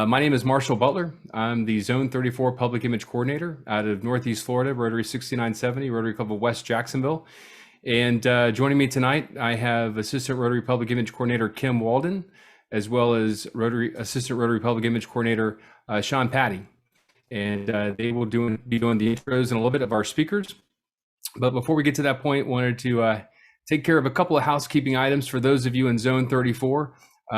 My name is Marshall Butler. I'm the Zone 34 Public Image Coordinator out of Northeast Florida, Rotary 6970, Rotary Club of West Jacksonville. And joining me tonight, I have Assistant Rotary Public Image Coordinator Kim Walden, as well as Assistant Rotary Public Image Coordinator Sean Patty. And they will be doing the intros and a little bit of our speakers. But before we get to that point, wanted to take care of a couple of housekeeping items for those of you in Zone 34.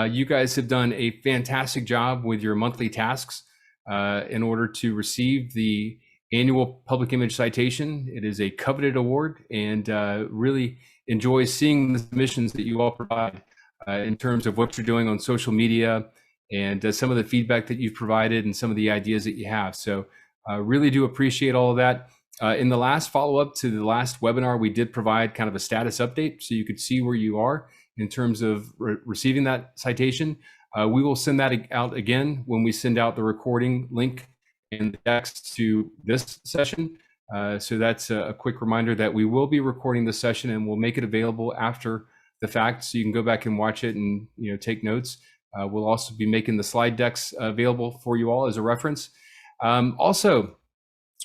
You guys have done a fantastic job with your monthly tasks in order to receive the annual Public Image Citation. It is a coveted award, and really enjoy seeing the submissions that you all provide in terms of what you're doing on social media and some of the feedback that you've provided and some of the ideas that you have. So really do appreciate all of that. In the last follow-up to the last webinar, we did provide kind of a status update so you could see where you are in terms of receiving that citation. We will send that out again when we send out the recording link and the text to this session. So that's a quick reminder that we will be recording this session, and we'll make it available after the fact so you can go back and watch it and take notes. We'll also be making the slide decks available for you all as a reference. Also,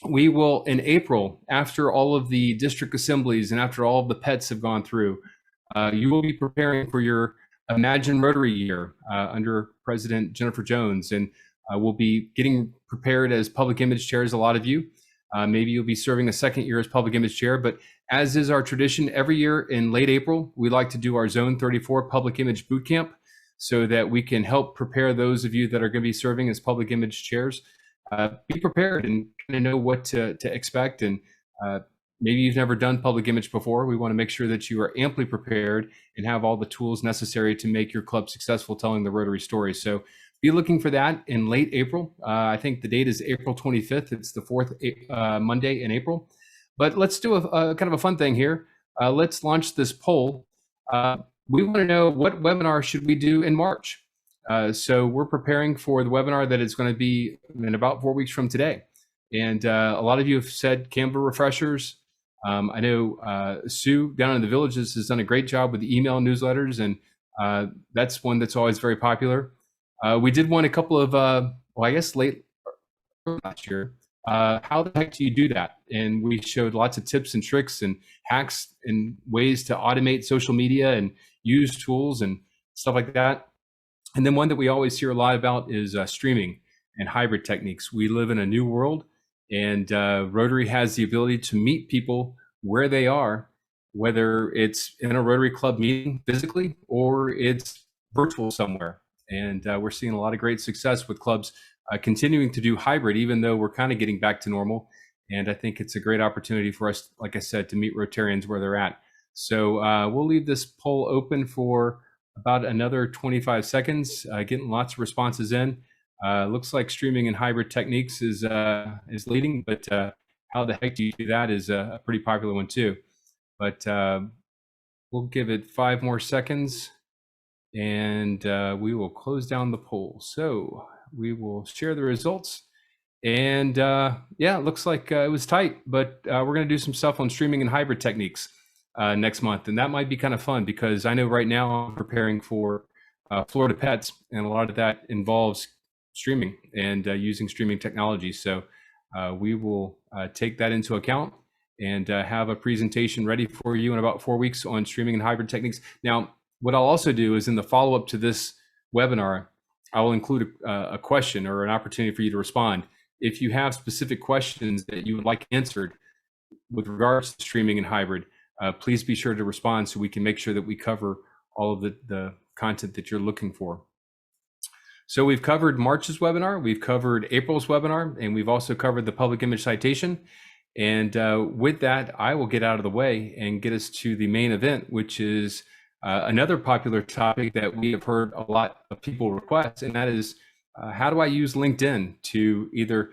we will, in April, after all of the district assemblies and after all of the pets have gone through, you will be preparing for your Imagine Rotary year under President Jennifer Jones, and we'll be getting prepared as public image chairs, a lot of you. Maybe you'll be serving a second year as public image chair, but as is our tradition, every year in late April, we like to do our Zone 34 Public Image Boot Camp so that we can help prepare those of you that are going to be serving as public image chairs. Be prepared and kind of know what to expect, and maybe you've never done public image before. We want to make sure that you are amply prepared and have all the tools necessary to make your club successful telling the Rotary story. So be looking for that in late April. I think the date is April 25th. It's the fourth Monday in April. But let's do a kind of a fun thing here. Let's launch this poll. We want to know, what webinar should we do in March? So we're preparing for the webinar that is going to be in about 4 weeks from today. And a lot of you have said Canva refreshers. I know Sue down in the villages has done a great job with the email newsletters, and that's one that's always very popular. We did one a couple of, well, I guess late last year. How the heck do you do that? And we showed lots of tips and tricks and hacks and ways to automate social media and use tools and stuff like that. And then one that we always hear a lot about is streaming and hybrid techniques. We live in a new world, and Rotary has the ability to meet people where they are, whether it's in a Rotary Club meeting physically or it's virtual somewhere. And we're seeing a lot of great success with clubs continuing to do hybrid, even though we're kind of getting back to normal. And I think it's a great opportunity for us, like I said, to meet Rotarians where they're at. So we'll leave this poll open for about another 25 seconds, getting lots of responses in. Looks like streaming and hybrid techniques is leading, but how the heck do you do that is a pretty popular one too. But we'll give it 5 more seconds, and we will close down the poll. So we will share the results. And yeah, it looks like it was tight, but we're going to do some stuff on streaming and hybrid techniques next month, and that might be kind of fun because I know right now I'm preparing for Florida Pets, and a lot of that involves streaming and using streaming technology. So we will take that into account and have a presentation ready for you in about 4 weeks on streaming and hybrid techniques. Now, what I'll also do is in the follow-up to this webinar, I will include a question or an opportunity for you to respond. If you have specific questions that you would like answered with regards to streaming and hybrid, please be sure to respond so we can make sure that we cover all of the content that you're looking for. So we've covered March's webinar, we've covered April's webinar, and we've also covered the public image citation. And with that, I will get out of the way and get us to the main event, which is another popular topic that we have heard a lot of people request, and that is how do I use LinkedIn to either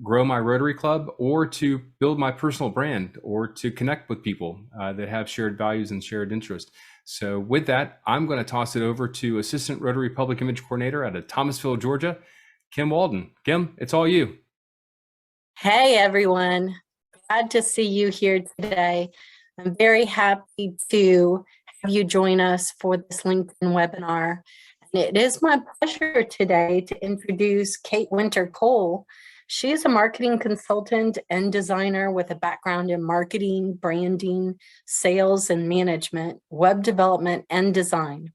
grow my Rotary Club or to build my personal brand or to connect with people that have shared values and shared interest. So with that, I'm going to toss it over to Assistant Rotary Public Image Coordinator out of Thomasville, Georgia, Kim Walden. Kim, it's all you. Hey, everyone. Glad to see you here today. I'm very happy to have you join us for this LinkedIn webinar. It is my pleasure today to introduce Kate Winter Cole. She is a marketing consultant and designer with a background in marketing, branding, sales and management, web development, and design.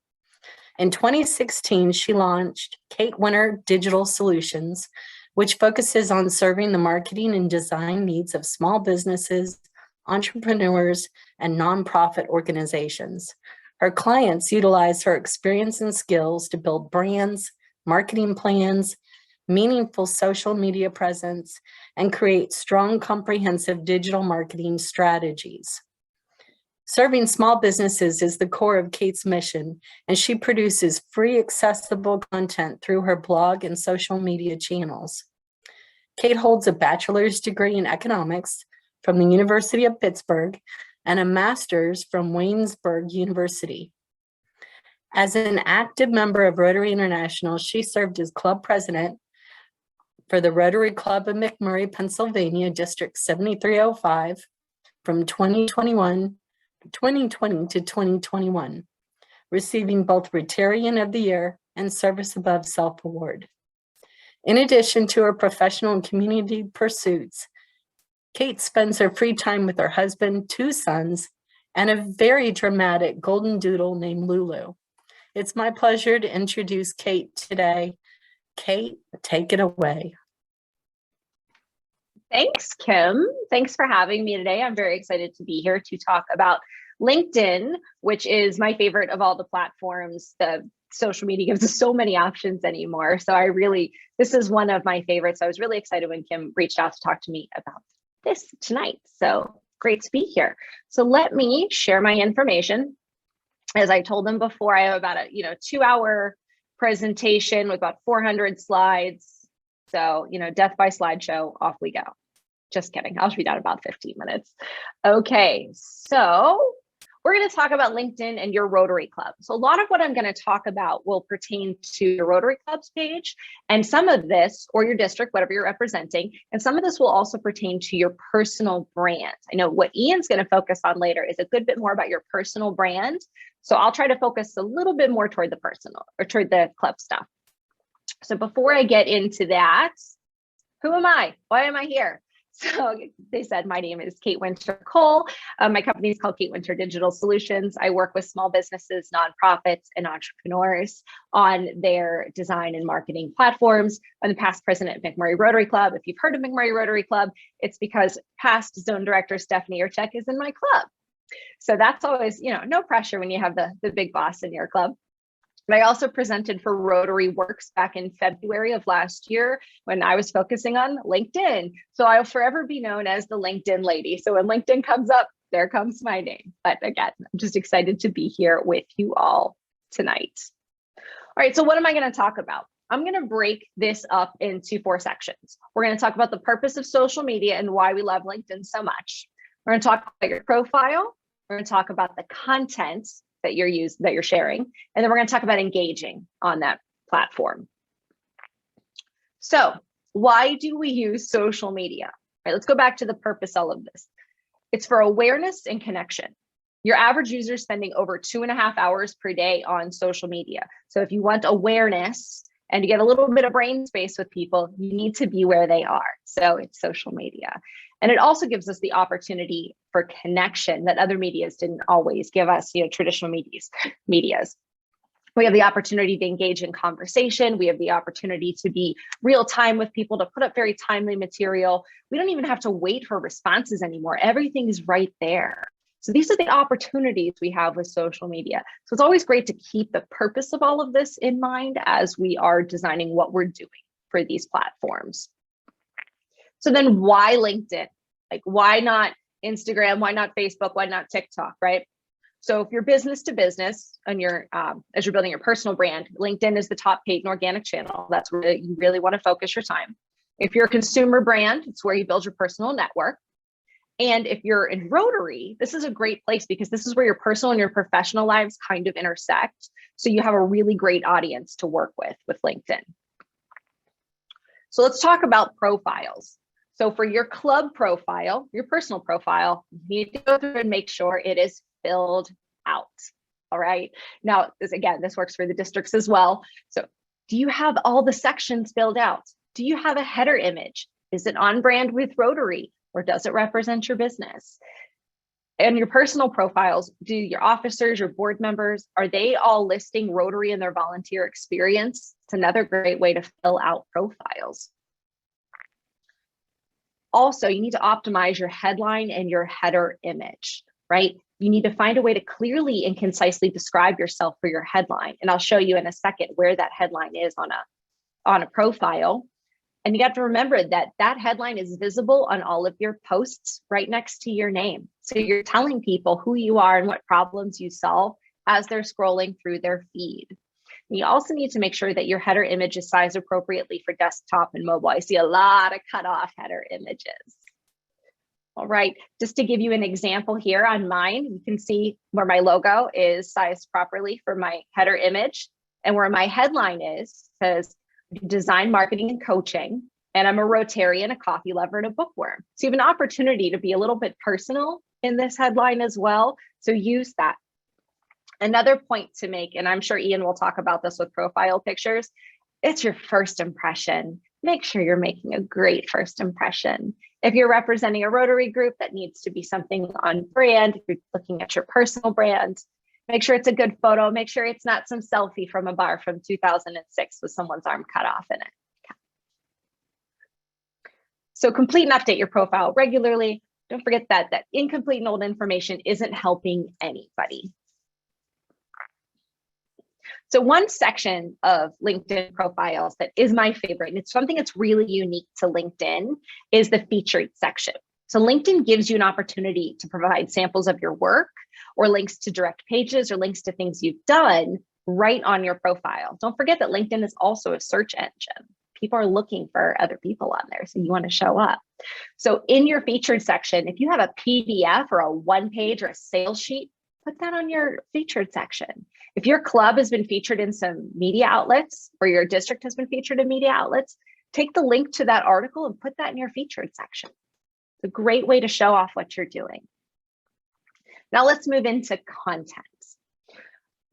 In 2016, she launched Kate Winter Digital Solutions, which focuses on serving the marketing and design needs of small businesses, entrepreneurs, and nonprofit organizations. Her clients utilize her experience and skills to build brands, marketing plans, meaningful social media presence, and create strong, comprehensive digital marketing strategies. Serving small businesses is the core of Kate's mission, and she produces free, accessible content through her blog and social media channels. Kate holds a bachelor's degree in economics from the University of Pittsburgh and a master's from Waynesburg University. As an active member of Rotary International, she served as club president for the Rotary Club of McMurray, Pennsylvania, District 7305 from 2020 to 2021, receiving both Rotarian of the Year and Service Above Self Award. In addition to her professional and community pursuits, Kate spends her free time with her husband, 2 sons, and a very dramatic golden doodle named Lulu. It's my pleasure to introduce Kate today. Kate, take it away. Thanks, Kim. Thanks for having me today. I'm very excited to be here to talk about LinkedIn, which is my favorite of all the platforms. The social media gives us so many options anymore. So this is one of my favorites. I was really excited when Kim reached out to talk to me about this tonight. So great to be here. So let me share my information. As I told them before, I have about a 2-hour presentation with about 400 slides. So, death by slideshow, off we go. Just kidding. I'll be done about 15 minutes. Okay, so we're going to talk about LinkedIn and your Rotary Club. So a lot of what I'm going to talk about will pertain to your Rotary Club's page, and some of this, or your district, whatever you're representing, and some of this will also pertain to your personal brand. I know what Ian's going to focus on later is a good bit more about your personal brand. So I'll try to focus a little bit more toward the personal or toward the club stuff. So before I get into that, who am I? Why am I here? So they said, my name is Kate Winter Cole. My company is called Kate Winter Digital Solutions. I work with small businesses, nonprofits, and entrepreneurs on their design and marketing platforms. I'm the past president of McMurray Rotary Club. If you've heard of McMurray Rotary Club, it's because past zone director Stephanie Urchek is in my club. So that's always, no pressure when you have the big boss in your club. But I also presented for Rotary Works back in February of last year when I was focusing on LinkedIn. So I'll forever be known as the LinkedIn lady. So when LinkedIn comes up, there comes my name. But again, I'm just excited to be here with you all tonight. All right, so what am I going to talk about? I'm going to break this up into 4 sections. We're going to talk about the purpose of social media and why we love LinkedIn so much. We're going to talk about your profile. We're going to talk about the content that you're sharing, and then we're going to talk about engaging on that platform. So why do we use social media? All right, let's go back to the purpose of all of this. It's for awareness and connection. Your average user is spending over 2.5 hours per day on social media. So if you want awareness and to get a little bit of brain space with people, you need to be where they are. So it's social media. And it also gives us the opportunity for connection that other medias didn't always give us, traditional medias. We have the opportunity to engage in conversation. We have the opportunity to be real time with people, to put up very timely material. We don't even have to wait for responses anymore. Everything is right there. So these are the opportunities we have with social media. So it's always great to keep the purpose of all of this in mind as we are designing what we're doing for these platforms. So then why LinkedIn? Like, why not Instagram? Why not Facebook? Why not TikTok, right? So if you're business to business and as you're building your personal brand, LinkedIn is the top paid and organic channel. That's where you really want to focus your time. If you're a consumer brand, it's where you build your personal network. And if you're in Rotary, this is a great place because this is where your personal and your professional lives kind of intersect. So you have a really great audience to work with LinkedIn. So let's talk about profiles. So for your club profile, your personal profile, you need to go through and make sure it is filled out. All right. Now, this works for the districts as well. So do you have all the sections filled out? Do you have a header image? Is it on brand with Rotary, or does it represent your business? And your personal profiles, do your officers, your board members, are they all listing Rotary in their volunteer experience? It's another great way to fill out profiles. Also, you need to optimize your headline and your header image, right? You need to find a way to clearly and concisely describe yourself for your headline. And I'll show you in a second where that headline is on a profile. And you have to remember that that headline is visible on all of your posts right next to your name. So you're telling people who you are and what problems you solve as they're scrolling through their feed. And you also need to make sure that your header image is sized appropriately for desktop and mobile. I see a lot of cutoff header images. All right, just to give you an example here on mine, you can see where my logo is sized properly for my header image, and where my headline is says design, marketing, and coaching. And I'm a Rotarian, a coffee lover, and a bookworm. So you have an opportunity to be a little bit personal in this headline as well. So use that. Another point to make, and I'm sure Ian will talk about this with profile pictures, it's your first impression. Make sure you're making a great first impression. If you're representing a Rotary group, that needs to be something on brand. If you're looking at your personal brand, make sure it's a good photo. Make sure it's not some selfie from a bar from 2006 with someone's arm cut off in it. So complete and update your profile regularly. Don't forget that incomplete and old information isn't helping anybody. So one section of LinkedIn profiles that is my favorite, and it's something that's really unique to LinkedIn, is the featured section. So LinkedIn gives you an opportunity to provide samples of your work or links to direct pages or links to things you've done right on your profile. Don't forget that LinkedIn is also a search engine. People are looking for other people on there, so you want to show up. So in your featured section, if you have a PDF or a one page or a sales sheet, put that on your featured section. If your club has been featured in some media outlets or your district has been featured in media outlets, take the link to that article and put that in your featured section. It's a great way to show off what you're doing. Now let's move into content.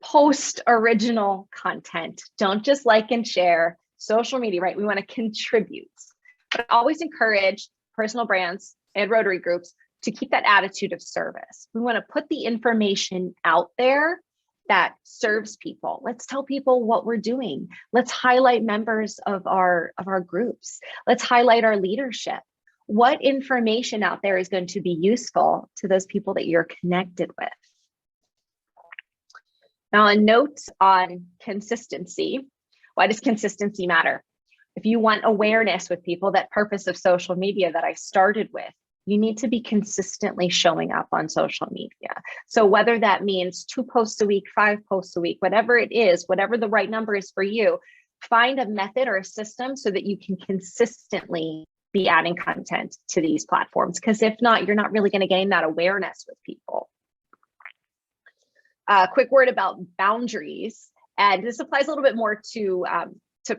Post original content. Don't just like and share. Social media, right? We want to contribute. But I always encourage personal brands and Rotary groups to keep that attitude of service. We want to put the information out there that serves people. Let's tell people what we're doing. Let's highlight members of our groups. Let's highlight our leadership. What information out there is going to be useful to those people that you're connected with? Now, a note on consistency. Why does consistency matter? If you want awareness with people, that purpose of social media that I started with, you need to be consistently showing up on social media. So whether that means 2 posts a week, 5 posts a week, whatever it is, whatever the right number is for you, find a method or a system so that you can consistently be adding content to these platforms. Because if not, you're not really going to gain that awareness with people. Quick word about boundaries. And this applies a little bit more to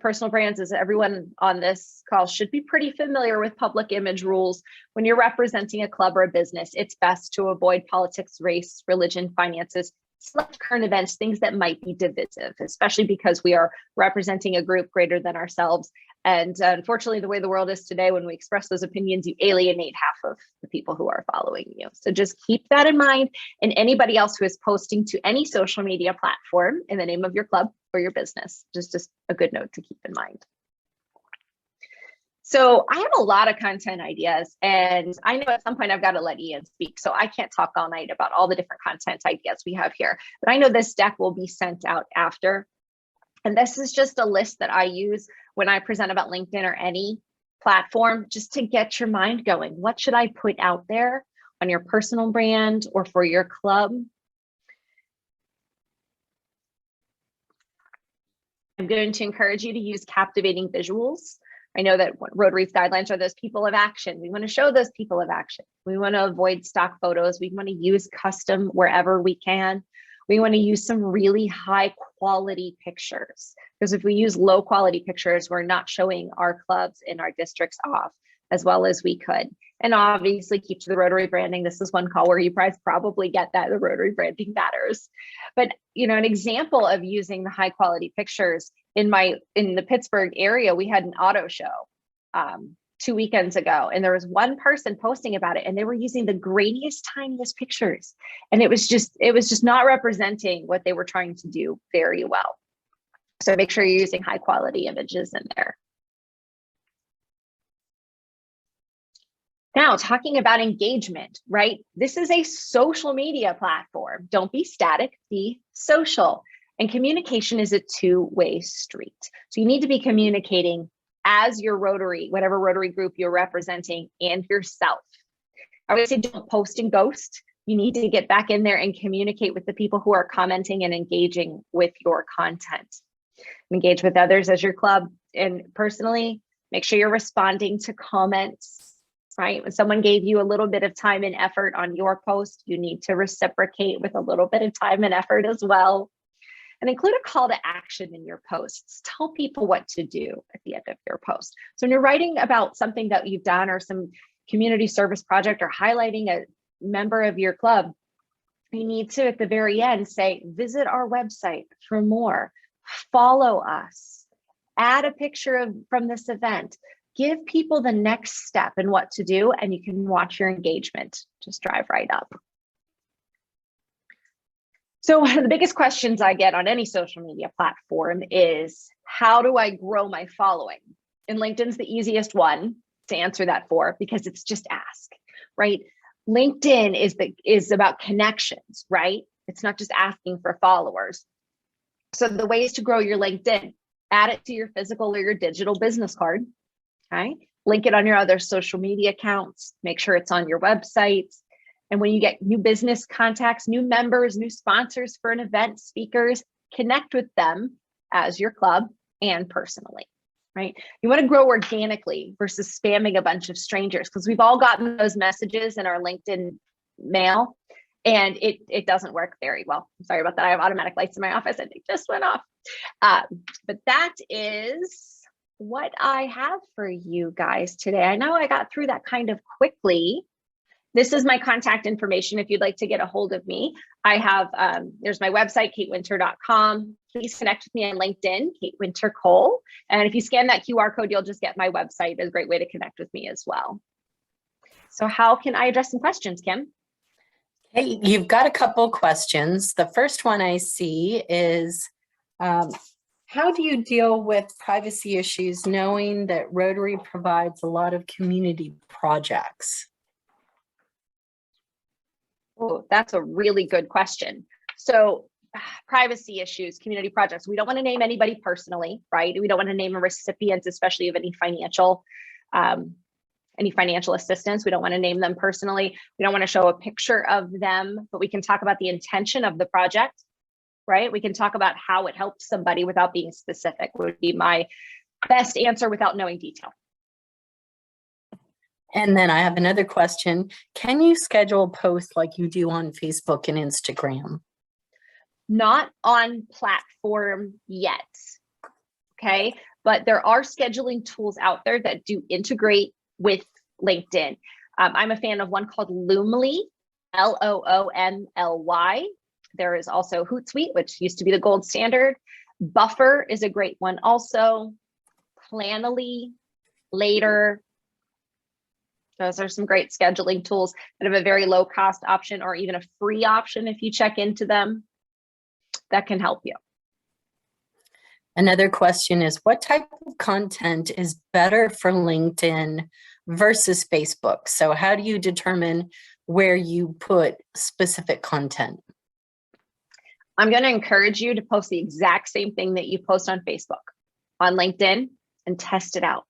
personal brands, as everyone on this call should be pretty familiar with public image rules. When you're representing a club or a business, it's best to avoid politics, race, religion, finances, select current events, things that might be divisive, especially because we are representing a group greater than ourselves. And unfortunately, the way the world is today, when we express those opinions, you alienate half of the people who are following you. So just keep that in mind. And anybody else who is posting to any social media platform in the name of your club or your business, just a good note to keep in mind. So I have a lot of content ideas, and I know at some point I've got to let Ian speak, so I can't talk all night about all the different content ideas we have here, but I know this deck will be sent out after. And this is just a list that I use when I present about LinkedIn or any platform, just to get your mind going. What should I put out there on your personal brand or for your club? I'm going to encourage you to use captivating visuals. I know that Rotary's guidelines are those people of action. We want to show those people of action. We want to avoid stock photos. We want to use custom wherever we can. We want to use some really high quality pictures, because if we use low quality pictures, we're not showing our clubs in our districts off as well as we could. And obviously keep to the Rotary branding. This is one call where you probably get that the Rotary branding matters. But an example of using the high quality pictures in the Pittsburgh area, we had an auto show 2 weekends ago, and there was one person posting about it, and they were using the grainiest, tiniest pictures, and it was just not representing what they were trying to do very well. So make sure you're using high quality images in there. Now, talking about engagement, right? This is a social media platform. Don't be static, be social. And communication is a two-way street. So you need to be communicating as your Rotary, whatever Rotary group you're representing, and yourself. I would say don't post and ghost. You need to get back in there and communicate with the people who are commenting and engaging with your content. Engage with others as your club. And personally, make sure you're responding to comments, right? When someone gave you a little bit of time and effort on your post, you need to reciprocate with a little bit of time and effort as well. And include a call to action in your posts. Tell people what to do at the end of your post. So when you're writing about something that you've done or some community service project or highlighting a member of your club, you need to, at the very end, say, visit our website for more, follow us, add a picture from this event, give people the next step in what to do, and you can watch your engagement just drive right up. So one of the biggest questions I get on any social media platform is, how do I grow my following? And LinkedIn's the easiest one to answer that for, because it's just ask, right? LinkedIn is about connections, right? It's not just asking for followers. So the ways to grow your LinkedIn, add it to your physical or your digital business card, okay? Link it on your other social media accounts, make sure it's on your website. And when you get new business contacts, new members, new sponsors for an event, speakers, connect with them as your club and personally, right? You want to grow organically versus spamming a bunch of strangers, because we've all gotten those messages in our LinkedIn mail, and it doesn't work very well. I'm sorry about that. I have automatic lights in my office and they just went off. But that is what I have for you guys today. I know I got through that kind of quickly. This is my contact information if you'd like to get a hold of me. I have, there's my website, katewinter.com. Please connect with me on LinkedIn, Kate Winter Cole. And if you scan that QR code, you'll just get my website. It's a great way to connect with me as well. So how can I address some questions, Kim? Hey, you've got a couple questions. The first one I see is, how do you deal with privacy issues knowing that Rotary provides a lot of community projects? Oh, that's a really good question. So privacy issues, community projects, we don't want to name anybody personally, right? We don't want to name a recipient, especially of any financial assistance. We don't want to name them personally. We don't want to show a picture of them, but we can talk about the intention of the project, right? We can talk about how it helped somebody without being specific, would be my best answer without knowing detail. And then I have another question. Can you schedule posts like you do on Facebook and Instagram? Not on platform yet, okay? But there are scheduling tools out there that do integrate with LinkedIn. I'm a fan of one called Loomly, Loomly. There is also Hootsuite, which used to be the gold standard. Buffer is a great one also. Planoly, Later. Those are some great scheduling tools that have a very low cost option, or even a free option if you check into them. That can help you. Another question is, what type of content is better for LinkedIn versus Facebook? So how do you determine where you put specific content? I'm going to encourage you to post the exact same thing that you post on Facebook, on LinkedIn, and test it out.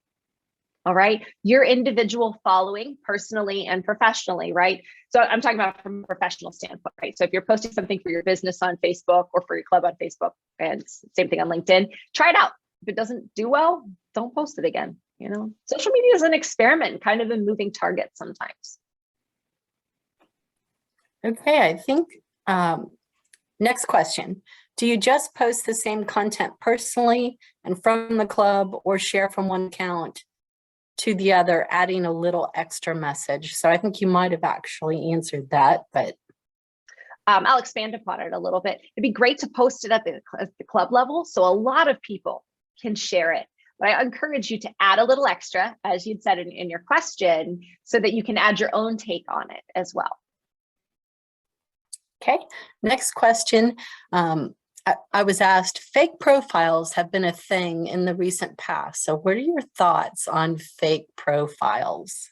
All right. Your individual following, personally and professionally, right? So I'm talking about from a professional standpoint, right? So if you're posting something for your business on Facebook or for your club on Facebook, and same thing on LinkedIn, try it out. If it doesn't do well, don't post it again. You know, social media is an experiment, kind of a moving target sometimes. Okay, I think next question. Do you just post the same content personally and from the club, or share from one account to the other, adding a little extra message. So I think you might have actually answered that, but I'll expand upon it a little bit. It'd be great to post it at the club level so a lot of people can share it. But I encourage you to add a little extra, as you'd said in your question, so that you can add your own take on it as well. okay. Next question. I was asked, fake profiles have been a thing in the recent past. So what are your thoughts on fake profiles?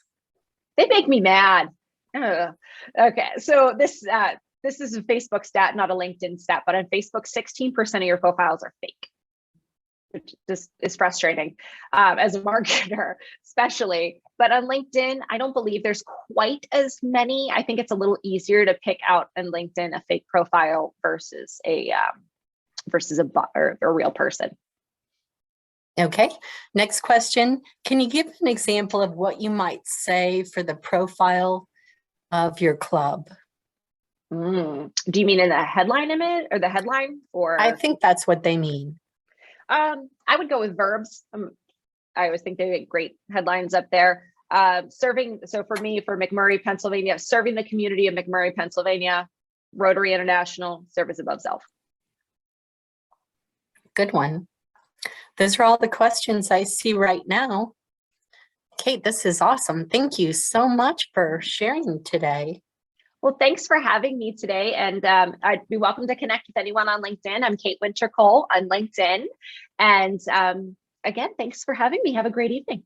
They make me mad. Ugh. Okay, so this is a Facebook stat, not a LinkedIn stat, but on Facebook, 16% of your profiles are fake, which just is frustrating as a marketer, especially. But on LinkedIn, I don't believe there's quite as many. I think it's a little easier to pick out on LinkedIn a fake profile versus a bot or a real person. Okay, next question. Can you give an example of what you might say for the profile of your club? Do you mean in the headline image or the headline? Or I think that's what they mean. I would go with verbs. I always think they get great headlines up there. Serving, so for me, for McMurray, Pennsylvania, serving the community of McMurray, Pennsylvania, Rotary International, service above self. Good one. Those are all the questions I see right now. Kate, this is awesome. Thank you so much for sharing today. Well, thanks for having me today. And I'd be welcome to connect with anyone on LinkedIn. I'm Kate Winter-Cole on LinkedIn. And again, thanks for having me. Have a great evening.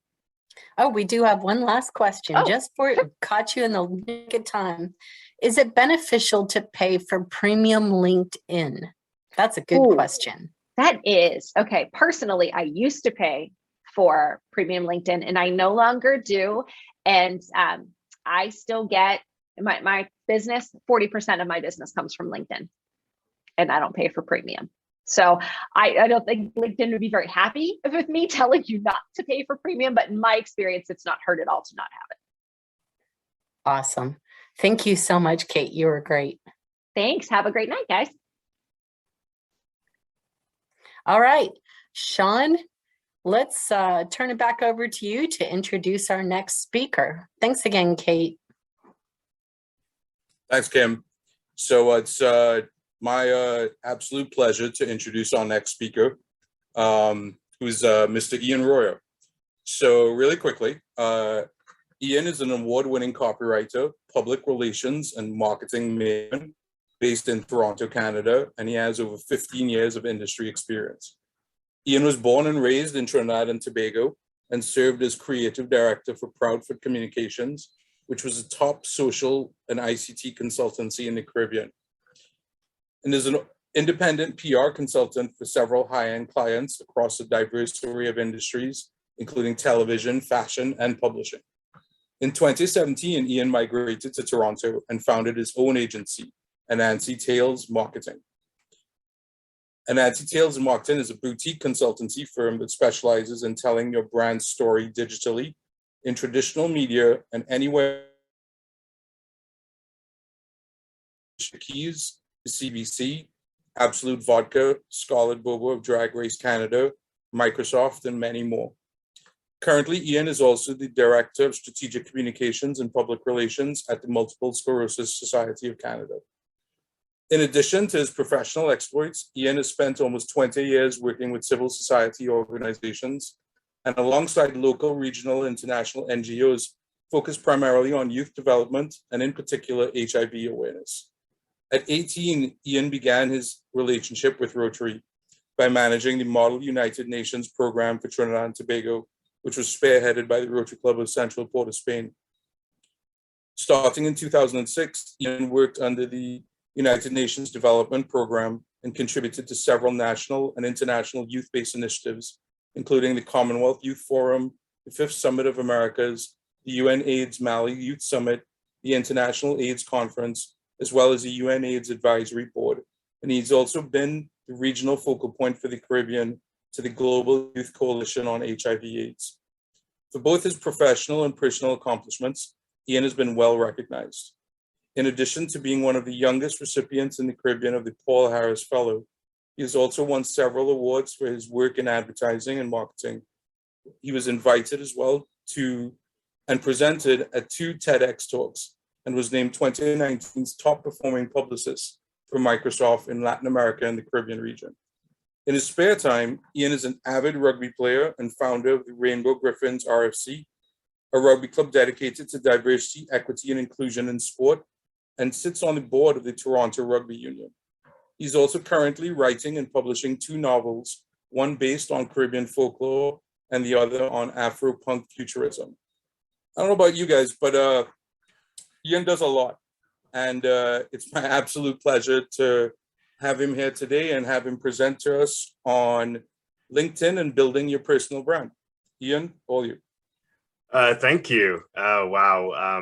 Oh, we do have one last question, just for caught you in the nick of time. Is it beneficial to pay for premium LinkedIn? That's a good question. That is. Okay. Personally, I used to pay for premium LinkedIn and I no longer do. And I still get my business, 40% of my business comes from LinkedIn and I don't pay for premium. So I don't think LinkedIn would be very happy with me telling you not to pay for premium, but in my experience, it's not hurt at all to not have it. Awesome. Thank you so much, Kate. You were great. Thanks. Have a great night, guys. All right, Sean, let's turn it back over to you to introduce our next speaker. Thanks again, Kate. Thanks, Kim. So it's my absolute pleasure to introduce our next speaker, who's Mr. Ian Royer. So really quickly, Ian is an award-winning copywriter, public relations, and marketing man based in Toronto, Canada, and he has over 15 years of industry experience. Ian was born and raised in Trinidad and Tobago and served as creative director for Proudfoot Communications, which was a top social and ICT consultancy in the Caribbean. And is an independent PR consultant for several high-end clients across a diverse array of industries, including television, fashion, and publishing. In 2017, Ian migrated to Toronto and founded his own agency, Anansi Tales Marketing. Anansi Tales Marketing is a boutique consultancy firm that specializes in telling your brand's story digitally, in traditional media, and anywhere. Keys, the CBC, Absolute Vodka, Scarlet Bobo of Drag Race Canada, Microsoft, and many more. Currently, Ian is also the Director of Strategic Communications and Public Relations at the Multiple Sclerosis Society of Canada. In addition to his professional exploits, Ian has spent almost 20 years working with civil society organizations and alongside local, regional, and international NGOs focused primarily on youth development and in particular HIV awareness. At 18, Ian began his relationship with Rotary by managing the Model United Nations program for Trinidad and Tobago, which was spearheaded by the Rotary Club of Central Port of Spain. Starting in 2006, Ian worked under the United Nations Development Program and contributed to several national and international youth-based initiatives, including the Commonwealth Youth Forum, the Fifth Summit of Americas, the UN AIDS Mali Youth Summit, the International AIDS Conference, as well as the UN AIDS Advisory Board. And he's also been the regional focal point for the Caribbean to the Global Youth Coalition on HIV/AIDS. For both his professional and personal accomplishments, Ian has been well recognized. In addition to being one of the youngest recipients in the Caribbean of the Paul Harris Fellow, he has also won several awards for his work in advertising and marketing, he was invited as well to and presented at 2 TEDx talks and was named 2019's top performing publicist for Microsoft in Latin America and the Caribbean region. In his spare time, Ian is an avid rugby player and founder of the Rainbow Griffins RFC, a rugby club dedicated to diversity, equity, and inclusion in sport, and sits on the board of the Toronto Rugby Union. He's also currently writing and publishing 2 novels, one based on Caribbean folklore and the other on Afro-punk futurism. I don't know about you guys, but Ian does a lot. And it's my absolute pleasure to have him here today and have him present to us on LinkedIn and building your personal brand. Ian, all you. Thank you. Wow.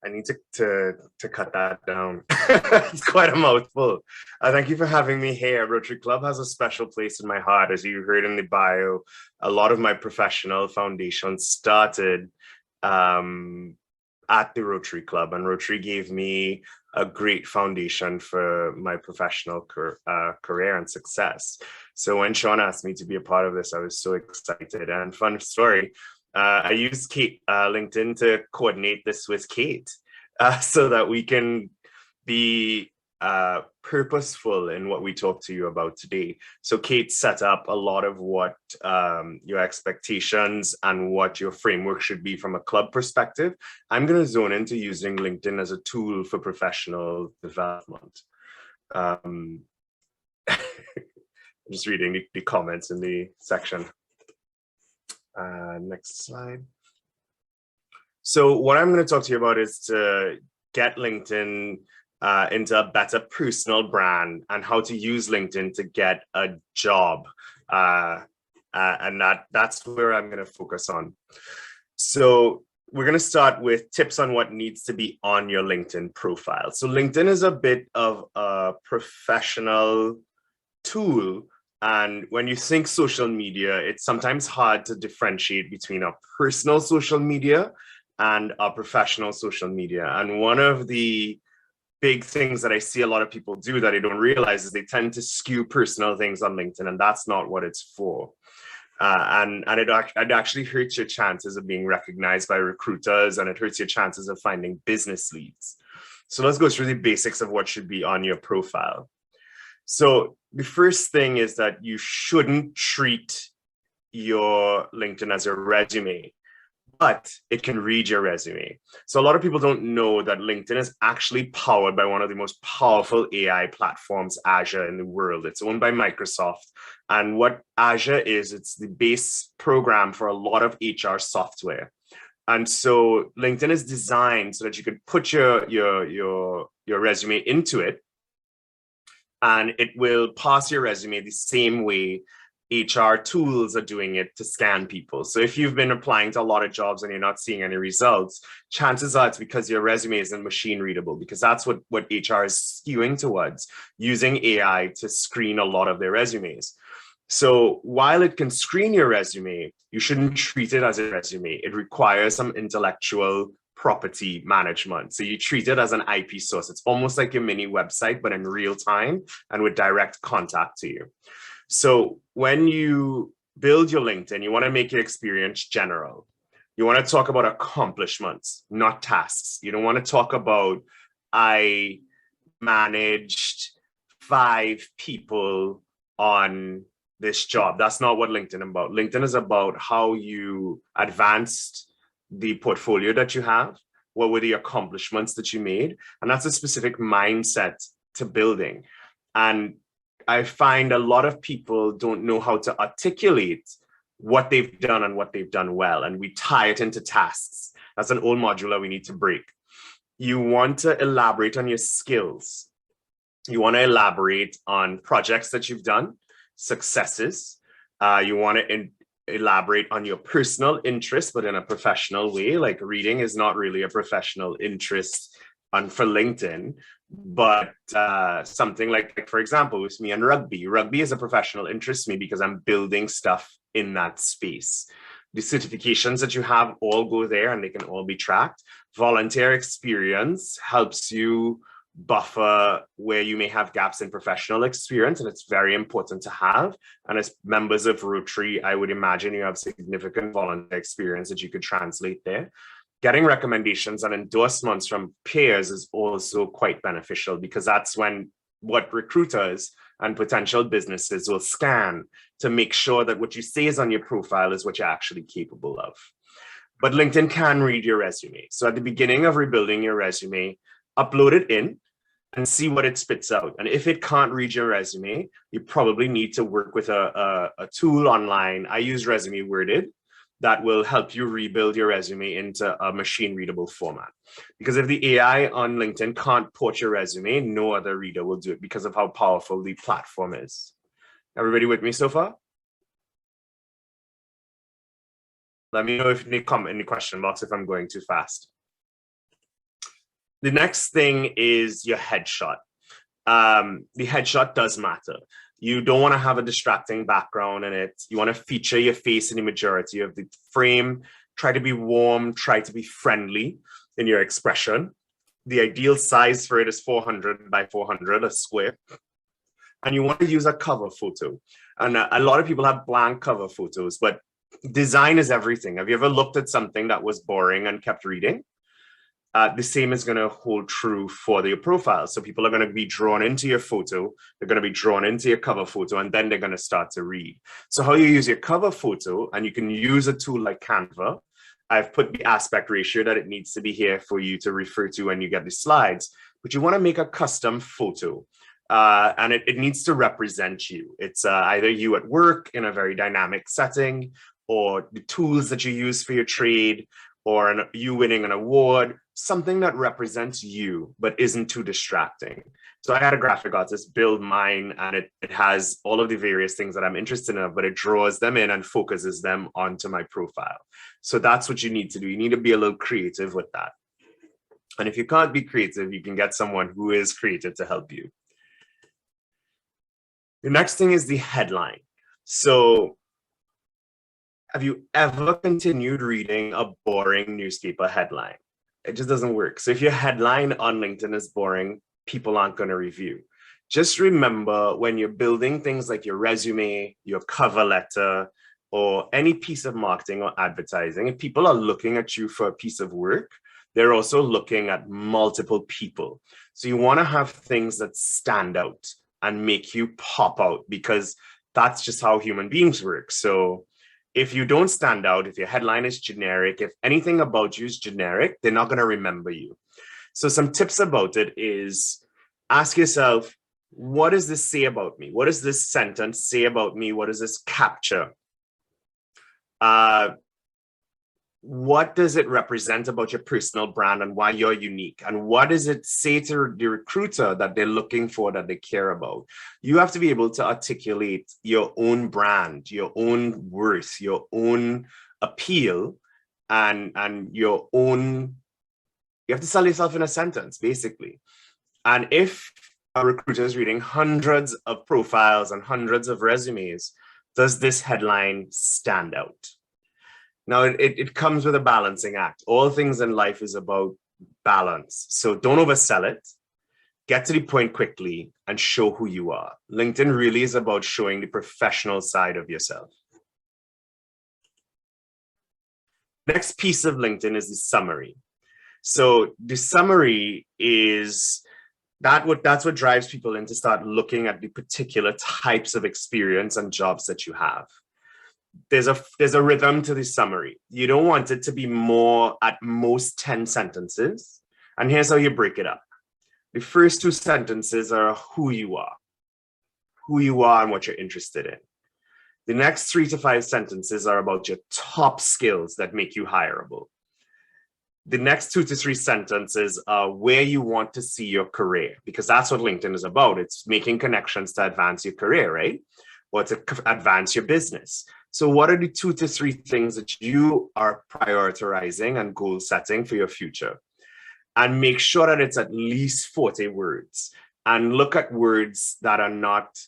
I need to cut that down. It's quite a mouthful. Thank you for having me here. Rotary Club has a special place in my heart. As you heard in the bio, a lot of my professional foundation started at the Rotary Club, and Rotary gave me a great foundation for my professional career and success. So when Sean asked me to be a part of this, I was so excited. And fun story, I used Kate LinkedIn to coordinate this with Kate so that we can be purposeful in what we talk to you about today. So Kate set up a lot of what your expectations and what your framework should be from a club perspective. I'm going to zone into using LinkedIn as a tool for professional development. I'm just reading the comments in the section. Next slide. So what I'm going to talk to you about is to get LinkedIn into a better personal brand and how to use LinkedIn to get a job. And that's where I'm going to focus on. So we're going to start with tips on what needs to be on your LinkedIn profile. So LinkedIn is a bit of a professional tool. And when you think social media, it's sometimes hard to differentiate between a personal social media and a professional social media. And one of the big things that I see a lot of people do that I don't realize is they tend to skew personal things on LinkedIn, and that's not what it's for. And it actually hurts your chances of being recognized by recruiters, and it hurts your chances of finding business leads. So let's go through the basics of what should be on your profile. So the first thing is that you shouldn't treat your LinkedIn as a resume, but it can read your resume. So a lot of people don't know that LinkedIn is actually powered by one of the most powerful AI platforms, Azure, in the world. It's owned by Microsoft. And what Azure is, it's the base program for a lot of HR software. And so LinkedIn is designed so that you could put your resume into it, and it will pass your resume the same way HR tools are doing it to scan people. So if you've been applying to a lot of jobs and you're not seeing any results, chances are it's because your resume isn't machine readable, because that's what HR is skewing towards, using AI to screen a lot of their resumes. So while it can screen your resume, you shouldn't treat it as a resume. It requires some intellectual property management. So you treat it as an IP source. It's almost like your mini website, but in real time and with direct contact to you. So when you build your LinkedIn, you want to make your experience general. You want to talk about accomplishments, not tasks. You don't want to talk about, I managed 5 people on this job. That's not what LinkedIn is about. LinkedIn is about how you advanced the portfolio that you have. What were the accomplishments that you made? And that's a specific mindset to building. And I find a lot of people don't know how to articulate what they've done and what they've done well. And we tie it into tasks. That's an old module that we need to break. You want to elaborate on your skills. You want to elaborate on projects that you've done, successes. You want to elaborate on your personal interests, but in a professional way. Like reading is not really a professional interest for LinkedIn, but something like, for example, with me and rugby. Rugby is a professional interest to me because I'm building stuff in that space. The certifications that you have all go there and they can all be tracked. Volunteer experience helps you buffer where you may have gaps in professional experience, and it's very important to have. And as members of Rotary, I would imagine you have significant volunteer experience that you could translate there. Getting recommendations and endorsements from peers is also quite beneficial, because that's what recruiters and potential businesses will scan to make sure that what you say is on your profile is what you're actually capable of. But LinkedIn can read your resume. So at the beginning of rebuilding your resume, upload it in and see what it spits out. And if it can't read your resume, you probably need to work with a tool online. I use Resume Worded that will help you rebuild your resume into a machine readable format. Because if the AI on LinkedIn can't port your resume, no other reader will do it because of how powerful the platform is. Everybody with me so far? Let me know if you comment in the question box if I'm going too fast. The next thing is your headshot. The headshot does matter. You don't want to have a distracting background in it. You want to feature your face in the majority of the frame. Try to be warm, try to be friendly in your expression. The ideal size for it is 400 by 400, a square. And you want to use a cover photo. And a lot of people have blank cover photos, but design is everything. Have you ever looked at something that was boring and kept reading? The same is going to hold true for your profile. So people are going to be drawn into your photo, they're going to be drawn into your cover photo, and then they're going to start to read. So how you use your cover photo, and you can use a tool like Canva. I've put the aspect ratio that it needs to be here for you to refer to when you get the slides, but you want to make a custom photo. And it needs to represent you. It's either you at work in a very dynamic setting, or the tools that you use for your trade, or you winning an award, something that represents you, but isn't too distracting. So I had a graphic artist build mine, and it has all of the various things that I'm interested in, but it draws them in and focuses them onto my profile. So that's what you need to do. You need to be a little creative with that. And if you can't be creative, you can get someone who is creative to help you. The next thing is the headline. So have you ever continued reading a boring newspaper headline? It just doesn't work. So if your headline on LinkedIn is boring, people aren't going to review. Just remember, when you're building things like your resume, your cover letter, or any piece of marketing or advertising, if people are looking at you for a piece of work, they're also looking at multiple people. So you want to have things that stand out and make you pop out, because that's just how human beings work. So if you don't stand out, if your headline is generic, if anything about you is generic, they're not going to remember you. So some tips about it is, ask yourself, what does this say about me? What does this sentence say about me? What does this capture? What does it represent about your personal brand and why you're unique? And what does it say to the recruiter that they're looking for, that they care about? You have to be able to articulate your own brand, your own worth, your own appeal, and your own, you have to sell yourself in a sentence, basically. And if a recruiter is reading hundreds of profiles and hundreds of resumes, does this headline stand out? Now, it comes with a balancing act. All things in life is about balance. So don't oversell it. Get to the point quickly and show who you are. LinkedIn really is about showing the professional side of yourself. Next piece of LinkedIn is the summary. So the summary is that's what drives people in to start looking at the particular types of experience and jobs that you have. There's a rhythm to the summary. You don't want it to be more, at most 10 sentences. And here's how you break it up. The first 2 sentences are who you are and what you're interested in. The next 3 to 5 sentences are about your top skills that make you hireable. The next 2 to 3 sentences are where you want to see your career, because that's what LinkedIn is about. It's making connections to advance your career, right? Or to advance your business. So what are the 2 to 3 things that you are prioritizing and goal setting for your future? And make sure that it's at least 40 words. And look at words that are not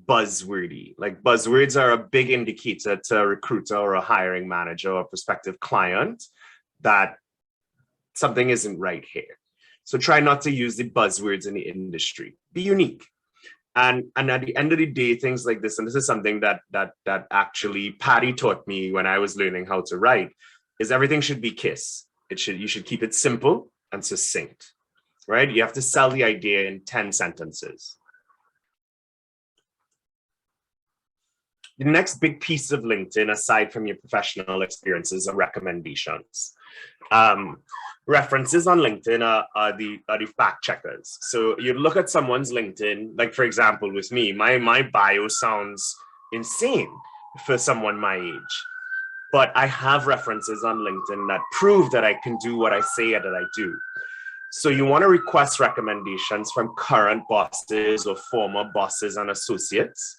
buzzwordy. Like, buzzwords are a big indicator to a recruiter or a hiring manager or a prospective client that something isn't right here. So try not to use the buzzwords in the industry. Be unique. And at the end of the day, things like this, and this is something that actually Patty taught me when I was learning how to write, is everything should be KISS. You should keep it simple and succinct, right? You have to sell the idea in 10 sentences. The next big piece of LinkedIn, aside from your professional experiences, are recommendations. References on LinkedIn are the fact checkers. So you look at someone's LinkedIn, like for example, with me, my bio sounds insane for someone my age, but I have references on LinkedIn that prove that I can do what I say that I do. So you want to request recommendations from current bosses or former bosses and associates.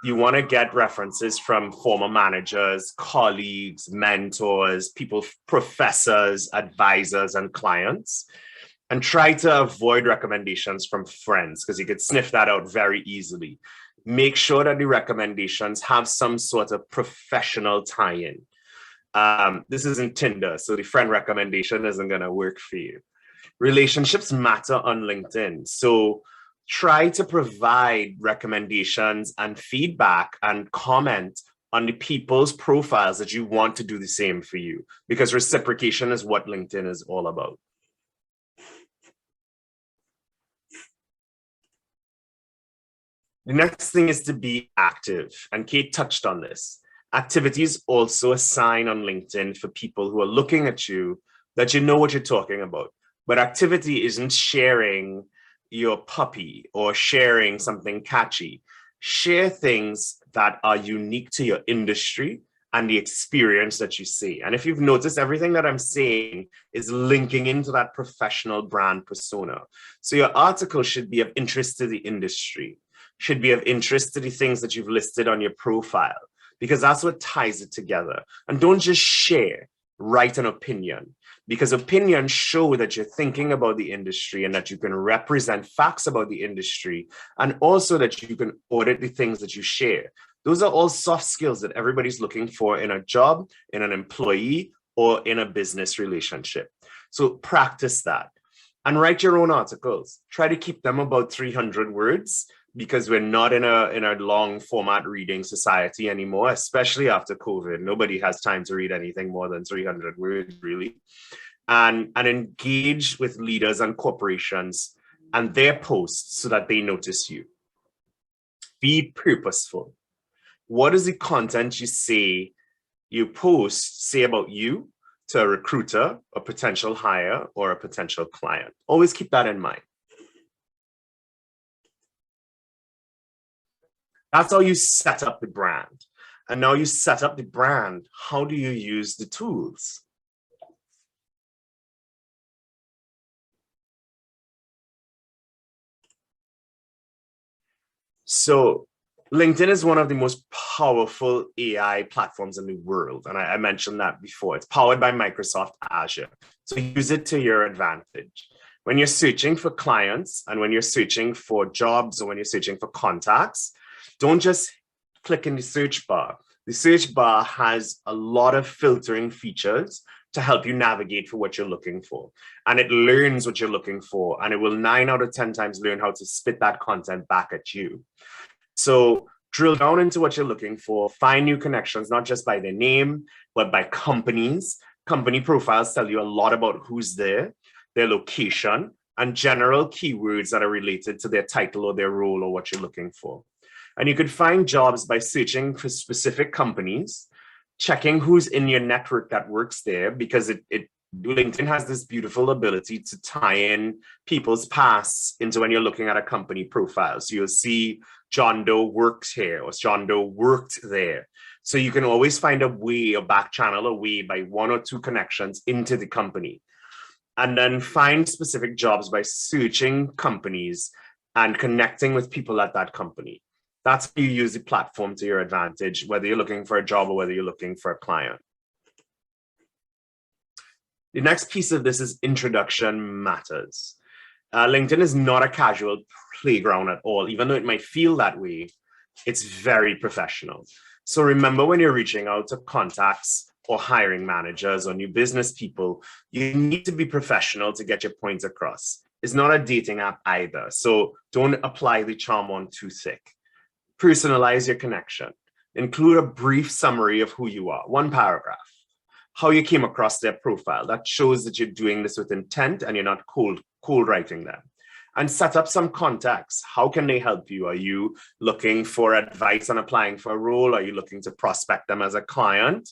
You want to get references from former managers, colleagues, mentors, people, professors, advisors, and clients. And try to avoid recommendations from friends because you could sniff that out very easily. Make sure that the recommendations have some sort of professional tie-in. This isn't Tinder, so the friend recommendation isn't going to work for you. Relationships matter on LinkedIn. So try to provide recommendations and feedback and comment on the people's profiles that you want to do the same for you, because reciprocation is what LinkedIn is all about. The next thing is to be active, and Kate touched on this. Activity is also a sign on LinkedIn for people who are looking at you that you know what you're talking about. But activity isn't sharing your puppy or sharing something catchy. Share things that are unique to your industry and the experience that you see. And if you've noticed, everything that I'm saying is linking into that professional brand persona. So your article should be of interest to the industry, should be of interest to the things that you've listed on your profile, because that's what ties it together. And don't just share, write an opinion, because opinions show that you're thinking about the industry and that you can represent facts about the industry, and also that you can audit the things that you share. Those are all soft skills that everybody's looking for in a job, in an employee, or in a business relationship. So practice that and write your own articles. Try to keep them about 300 words, because we're not in a long format reading society anymore, especially after COVID. Nobody has time to read anything more than 300 words, really. And engage with leaders and corporations and their posts so that they notice you. Be purposeful. What is the content you post say about you to a recruiter, a potential hire, or a potential client? Always keep that in mind. That's how you set up the brand. And now you set up the brand, how do you use the tools? So LinkedIn is one of the most powerful AI platforms in the world. And I mentioned that before. It's powered by Microsoft Azure. So use it to your advantage. When you're searching for clients and when you're searching for jobs or when you're searching for contacts, don't just click in the search bar. The search bar has a lot of filtering features to help you navigate for what you're looking for. And it learns what you're looking for, and it will 9 out of 10 times learn how to spit that content back at you. So drill down into what you're looking for, find new connections, not just by their name, but by companies. Company profiles tell you a lot about who's there, their location, and general keywords that are related to their title or their role or what you're looking for. And you could find jobs by searching for specific companies, checking who's in your network that works there, because LinkedIn has this beautiful ability to tie in people's pasts into when you're looking at a company profile. So you'll see John Doe works here or John Doe worked there. So you can always find a way, a back channel, a way by 1 or 2 connections into the company. And then find specific jobs by searching companies and connecting with people at that company. That's how you use the platform to your advantage, whether you're looking for a job or whether you're looking for a client. The next piece of this is introduction matters. LinkedIn is not a casual playground at all. Even though it might feel that way, it's very professional. So remember, when you're reaching out to contacts or hiring managers or new business people, you need to be professional to get your points across. is not a dating app either. So don't apply the charm on too thick. Personalize your connection. Include a brief summary of who you are, one paragraph. How you came across their profile. That shows that you're doing this with intent and you're not cold writing them. And set up some contacts. How can they help you? Are you looking for advice on applying for a role? Are you looking to prospect them as a client?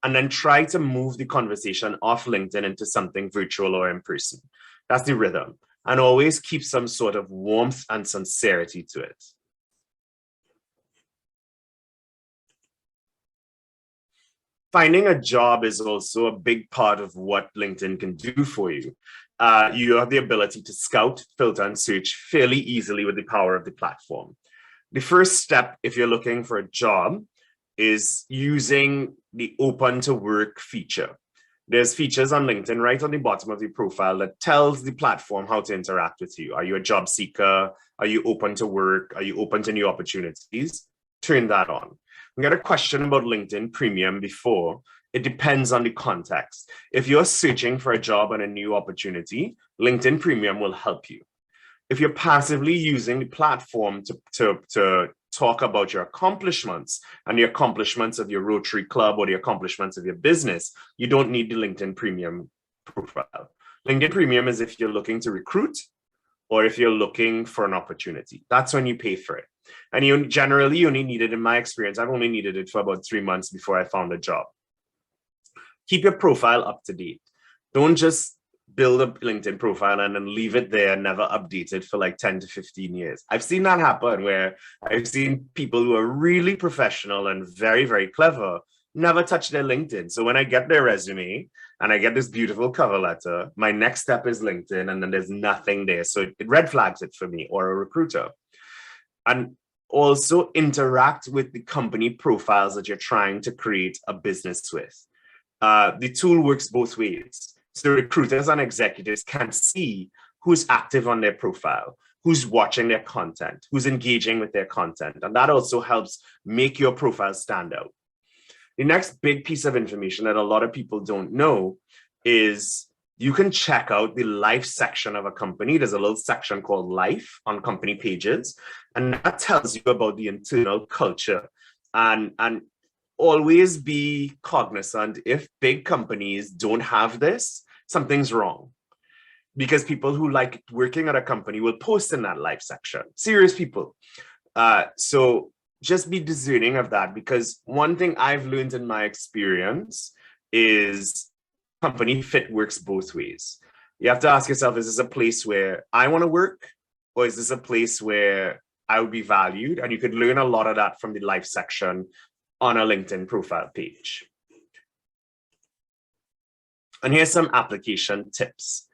And then try to move the conversation off LinkedIn into something virtual or in person. That's the rhythm. And always keep some sort of warmth and sincerity to it. Finding a job is also a big part of what LinkedIn can do for you. You have the ability to scout, filter, and search fairly easily with the power of the platform. The first step, if you're looking for a job, is using the open to work feature. There's features on LinkedIn right on the bottom of the profile that tells the platform how to interact with you. Are you a job seeker? Are you open to work? Are you open to new opportunities? Turn that on. We got a question about LinkedIn Premium before. It depends on the context. If you're searching for a job and a new opportunity, LinkedIn Premium will help you. If you're passively using the platform to talk about your accomplishments and the accomplishments of your Rotary Club or the accomplishments of your business, you don't need the LinkedIn Premium profile. LinkedIn Premium is if you're looking to recruit or if you're looking for an opportunity. That's when you pay for it. And you generally only need it, in my experience, I've only needed it for about 3 months before I found a job. Keep your profile up to date. Don't just build a LinkedIn profile and then leave it there, never update it for like 10 to 15 years. I've seen that happen where I've seen people who are really professional and very, very clever never touch their LinkedIn. So when I get their resume and I get this beautiful cover letter, my next step is LinkedIn and then there's nothing there. So it red flags it for me or a recruiter. And also interact with the company profiles that you're trying to create a business with. The tool works both ways. So recruiters and executives can see who's active on their profile, who's watching their content, who's engaging with their content. And that also helps make your profile stand out. The next big piece of information that a lot of people don't know is you can check out the life section of a company. There's a little section called life on company pages, and that tells you about the internal culture. And always be cognizant if big companies don't have this, something's wrong. Because people who like working at a company will post in that life section, serious people. So just be discerning of that, because one thing I've learned in my experience is company fit works both ways. You have to ask yourself, is this a place where I want to work, or is this a place where I would be valued? And you could learn a lot of that from the life section on a LinkedIn profile page. And here's some application tips.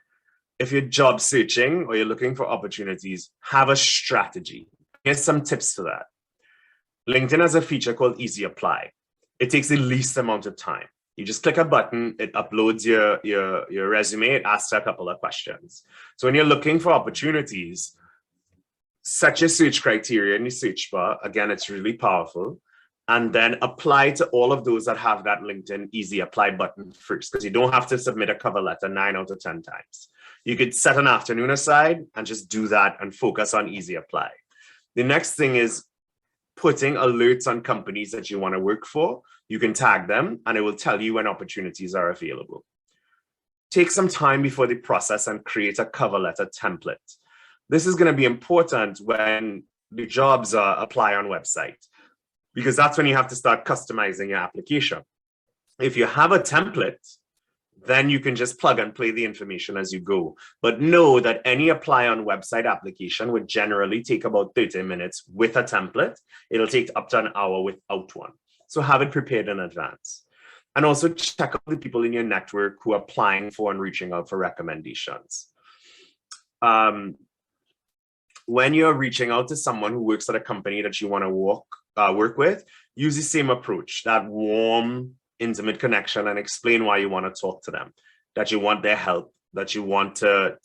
If you're job searching or you're looking for opportunities, have a strategy. Here's some tips for that. LinkedIn has a feature called Easy Apply. It takes the least amount of time. You just click a button, it uploads your resume, it asks a couple of questions. So when you're looking for opportunities, set your search criteria in the search bar. Again, it's really powerful. And then apply to all of those that have that LinkedIn Easy Apply button first, because you don't have to submit a cover letter 9 out of 10 times. You could set an afternoon aside and just do that and focus on Easy Apply. The next thing is putting alerts on companies that you want to work for. You can tag them and it will tell you when opportunities are available. Take some time before the process and create a cover letter template. This is going to be important when the jobs apply on website, because that's when you have to start customizing your application. If you have a template, then you can just plug and play the information as you go. But know that any apply on website application would generally take about 30 minutes with a template. It'll take up to an hour without one. So have it prepared in advance. And also check out the people in your network who are applying for and reaching out for recommendations. When you're reaching out to someone who works at a company that you want to work with, use the same approach, that warm, intimate connection, and explain why you want to talk to them, that you want their help, that you want to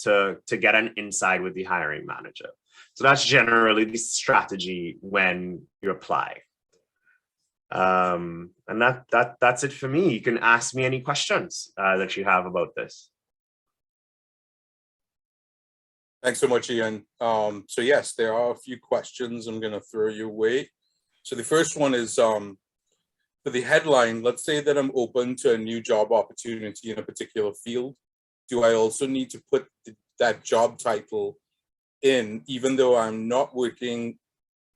get an insight with the hiring manager. So that's generally the strategy when you apply. And that's it for me. You can ask me any questions that you have about this. Thanks so much, Ian. So yes, there are a few questions I'm going to throw your way. So the first one is for the headline. Let's say that I'm open to a new job opportunity in a particular field. Do I also need to put that job title in, even though I'm not working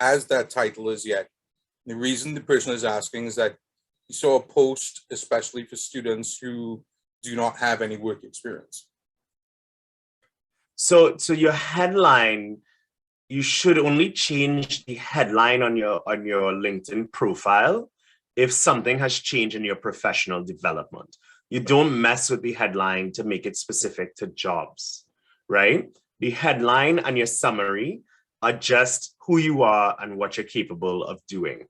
as that title as yet? The reason the person is asking is that you saw a post, especially for students who do not have any work experience. So your headline, you should only change the headline on your LinkedIn profile if something has changed in your professional development. You don't mess with the headline to make it specific to jobs, right? The headline and your summary are just who you are and what you're capable of doing.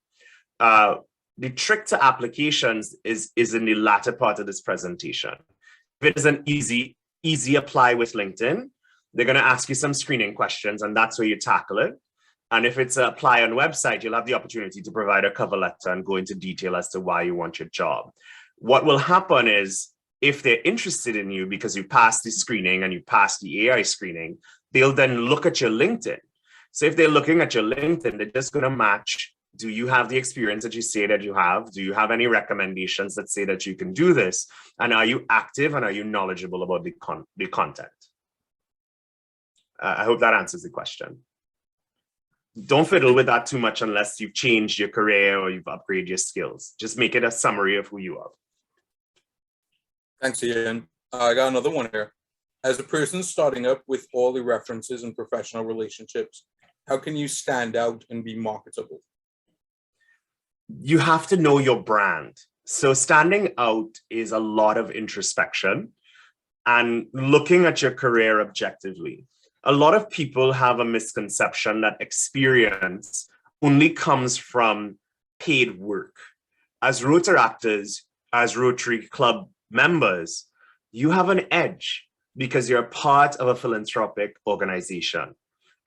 The trick to applications is in the latter part of this presentation. If it is an easy apply with LinkedIn, they're going to ask you some screening questions, and that's where you tackle it. And if it's an apply on website, you'll have the opportunity to provide a cover letter and go into detail as to why you want your job. What will happen is, if they're interested in you because you passed the screening and you passed the AI screening, they'll then look at your LinkedIn. So if they're looking at your LinkedIn, they're just going to match, do you have the experience that you say that you have? Do you have any recommendations that say that you can do this? And are you active and are you knowledgeable about the content? I hope that answers the question. Don't fiddle with that too much unless you've changed your career or you've upgraded your skills. Just make it a summary of who you are. Thanks, Ian. I got another one here. As a person starting up with all the references and professional relationships, how can you stand out and be marketable? You have to know your brand. So standing out is a lot of introspection and looking at your career objectively. A lot of people have a misconception that experience only comes from paid work. As Rotaractors, as Rotary Club members, you have an edge because you're part of a philanthropic organization.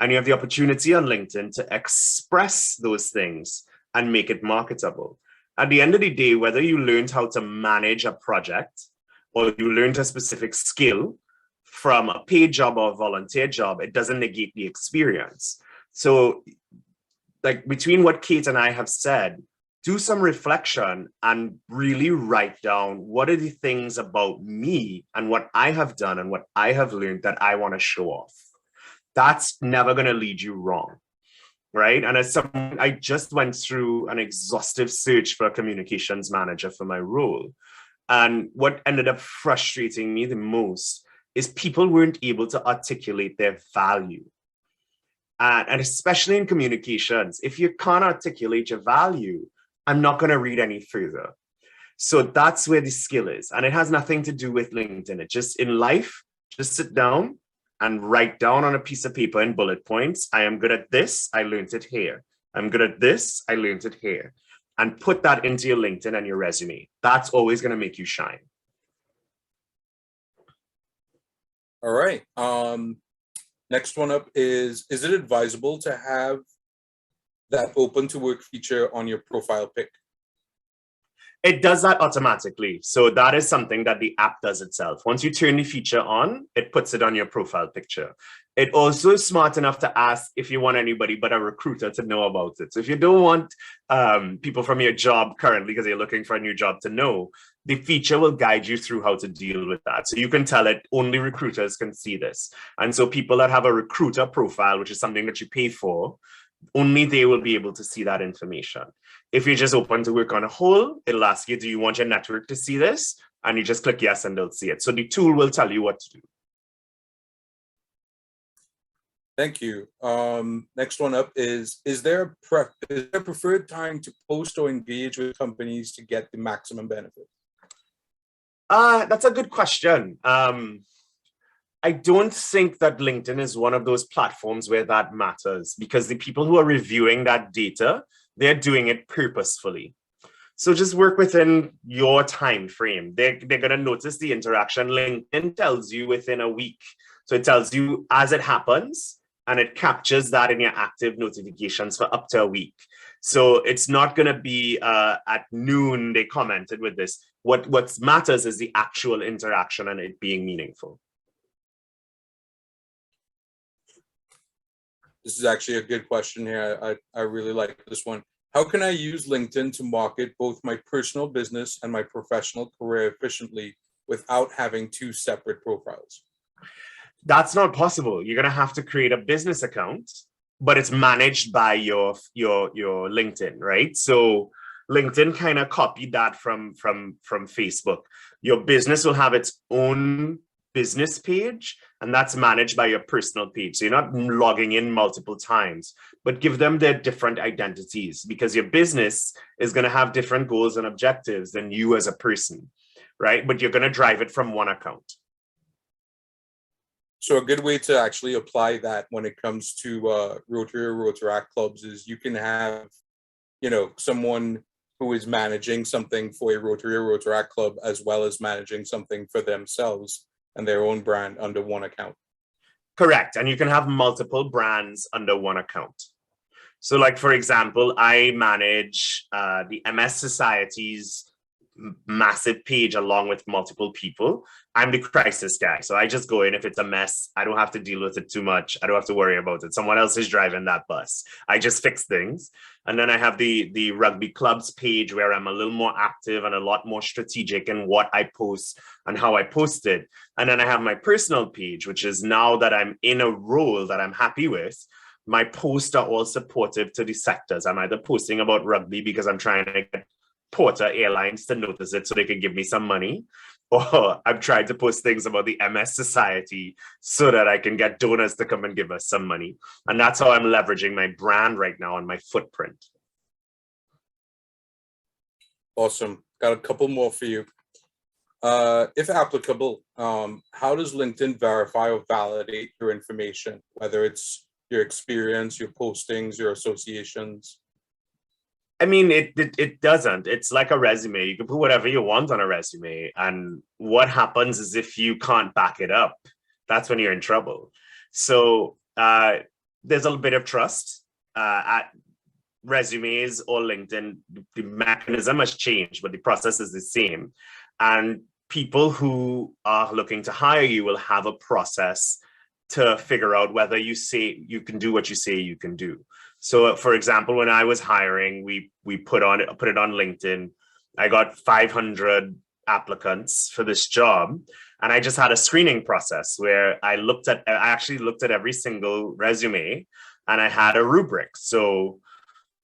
And you have the opportunity on LinkedIn to express those things and make it marketable. At the end of the day, whether you learned how to manage a project or you learned a specific skill from a paid job or a volunteer job, it doesn't negate the experience. So like between what Kate and I have said, do some reflection and really write down what are the things about me and what I have done and what I have learned that I want to show off. That's never going to lead you wrong, right? And as someone, I just went through an exhaustive search for a communications manager for my role. And what ended up frustrating me the most is people weren't able to articulate their value. And especially in communications, if you can't articulate your value, I'm not going to read any further. So that's where the skill is. And it has nothing to do with LinkedIn. It just in life, just sit down and write down on a piece of paper in bullet points. I am good at this. I learned it here. I'm good at this. I learned it here. And put that into your LinkedIn and your resume. That's always going to make you shine. All right. Next one up is it advisable to have that open to work feature on your profile pic? It does that automatically. So that is something that the app does itself. Once you turn the feature on, it puts it on your profile picture. It also is smart enough to ask if you want anybody but a recruiter to know about it. So if you don't want people from your job currently because you're looking for a new job to know, the feature will guide you through how to deal with that. So you can tell it only recruiters can see this. And so people that have a recruiter profile, which is something that you pay for, only they will be able to see that information. If you're just open to work on a whole, it'll ask you, do you want your network to see this? And you just click yes and they'll see it. So the tool will tell you what to do. Thank you. Next one up is there a preferred time to post or engage with companies to get the maximum benefit? That's a good question. I don't think that LinkedIn is one of those platforms where that matters because the people who are reviewing that data, they're doing it purposefully. So just work within your time frame. They're going to notice the interaction. LinkedIn tells you within a week. So it tells you as it happens, and it captures that in your active notifications for up to a week. So it's not going to be at noon they commented with this. What matters is the actual interaction and it being meaningful. This is actually a good question here. I really like this one. How can I use LinkedIn to market both my personal business and my professional career efficiently without having two separate profiles? That's not possible. You're going to have to create a business account, but it's managed by your LinkedIn, right? So LinkedIn kind of copied that from Facebook. Your business will have its own business page, and that's managed by your personal page. So you're not logging in multiple times, but give them their different identities, because your business is going to have different goals and objectives than you as a person, right? But you're going to drive it from one account. So a good way to actually apply that when it comes to Rotary or Rotaract clubs is you can have, someone who is managing something for a Rotary or Rotaract club as well as managing something for themselves and their own brand under one account. Correct. And you can have multiple brands under one account. So like, for example, I manage the MS Society's massive page along with multiple people. I'm the crisis guy. So I just go in. If it's a mess, I don't have to deal with it too much. I don't have to worry about it. Someone else is driving that bus. I just fix things. And then I have the rugby clubs page where I'm a little more active and a lot more strategic in what I post and how I post it. And then I have my personal page, which is now that I'm in a role that I'm happy with, my posts are all supportive to the sectors. I'm either posting about rugby because I'm trying to get Porter Airlines to notice it so they can give me some money, or I've tried to post things about the MS Society so that I can get donors to come and give us some money. And that's how I'm leveraging my brand right now and my footprint. Awesome. Got a couple more for you. If applicable, how does LinkedIn verify or validate your information, whether it's your experience, your postings, your associations? I mean, it doesn't. It's like a resume. You can put whatever you want on a resume. And what happens is if you can't back it up, that's when you're in trouble. So there's a little bit of trust at resumes or LinkedIn. The mechanism has changed, but the process is the same. And people who are looking to hire you will have a process to figure out whether you say you can do what you say you can do. So, for example, when I was hiring, we put it on LinkedIn. I got 500 applicants for this job, and I just had a screening process where I actually looked at every single resume, and I had a rubric. So,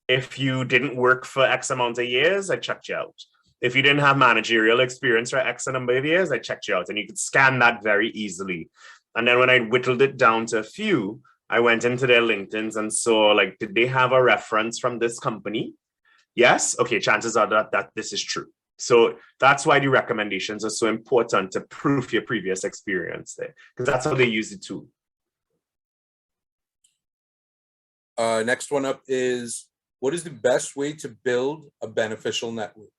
if you didn't work for X amount of years, I checked you out. If you didn't have managerial experience for X number of years, I checked you out, and you could scan that very easily. And then when I whittled it down to a few, I went into their LinkedIns and saw, like, did they have a reference from this company? Yes. Okay. Chances are that this is true. So that's why the recommendations are so important to prove your previous experience there, because that's how they use the tool. Next one up is, what is the best way to build a beneficial network?